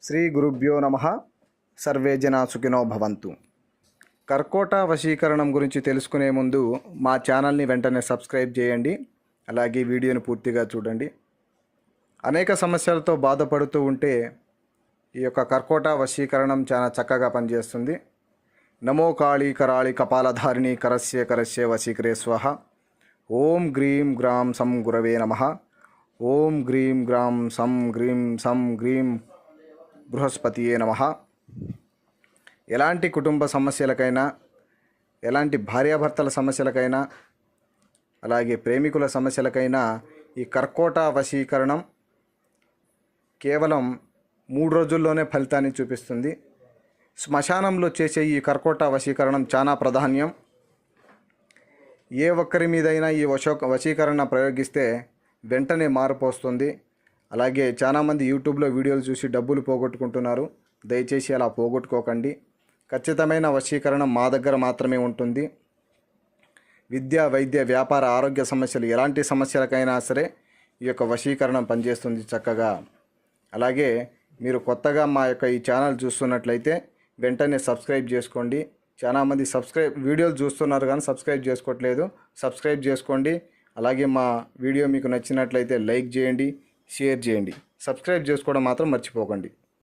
శ్రీ గురుభ్యో నమః. సర్వే జనా సుఖినో భవంతు. కర్కోట వశీకరణం గురించి తెలుసుకునే ముందు మా ఛానల్ని వెంటనే సబ్స్క్రైబ్ చేయండి. అలాగే వీడియోని పూర్తిగా చూడండి. అనేక సమస్యలతో బాధపడుతూ ఉంటే ఈ యొక్క కర్కోట వశీకరణం చాలా చక్కగా పనిచేస్తుంది. నమో కాళీ కరాళి కపాలధారిణి కరస్య కరస్య వశీకరే స్వహ. ఓం గ్రీం గ్రాం సం గురవే నమః. ఓం గ్రీం గ్రాం సం గ్రీం సం గ్రీం బృహస్పతియే నమః. ఎలాంటి కుటుంబ సమస్యలకైనా, ఎలాంటి భార్యాభర్తల సమస్యలకైనా, అలాగే ప్రేమికుల సమస్యలకైనా ఈ కర్కోట వశీకరణం కేవలం 3 రోజుల్లోనే ఫలితాన్ని చూపిస్తుంది. శ్మశానంలో చేసే ఈ కర్కోట వశీకరణం చాలా ప్రాధాన్యం. ఏ ఒక్కరి మీదైనా ఈ వశీకరణ ప్రయోగిస్తే వెంటనే మార్పు వస్తుంది. అలాగే చాలామంది యూట్యూబ్లో వీడియోలు చూసి డబ్బులు పోగొట్టుకుంటున్నారు. దయచేసి అలా పోగొట్టుకోకండి. ఖచ్చితమైన వశీకరణం మా దగ్గర మాత్రమే ఉంటుంది. విద్య, వైద్య, వ్యాపార, ఆరోగ్య సమస్యలు, ఎలాంటి సమస్యలకైనా సరే ఈ యొక్క వశీకరణం పనిచేస్తుంది చక్కగా. అలాగే మీరు కొత్తగా మా యొక్క ఈ ఛానల్ చూస్తున్నట్లయితే వెంటనే సబ్స్క్రైబ్ చేసుకోండి. చాలామంది వీడియోలు చూస్తున్నారు కానీ సబ్స్క్రైబ్ చేసుకోవట్లేదు. సబ్స్క్రైబ్ చేసుకోండి. అలాగే మా వీడియో మీకు నచ్చినట్లయితే లైక్ చేయండి, షేర్ చేయండి. సబ్స్క్రైబ్ చేసుకోవడం మాత్రం మర్చిపోకండి.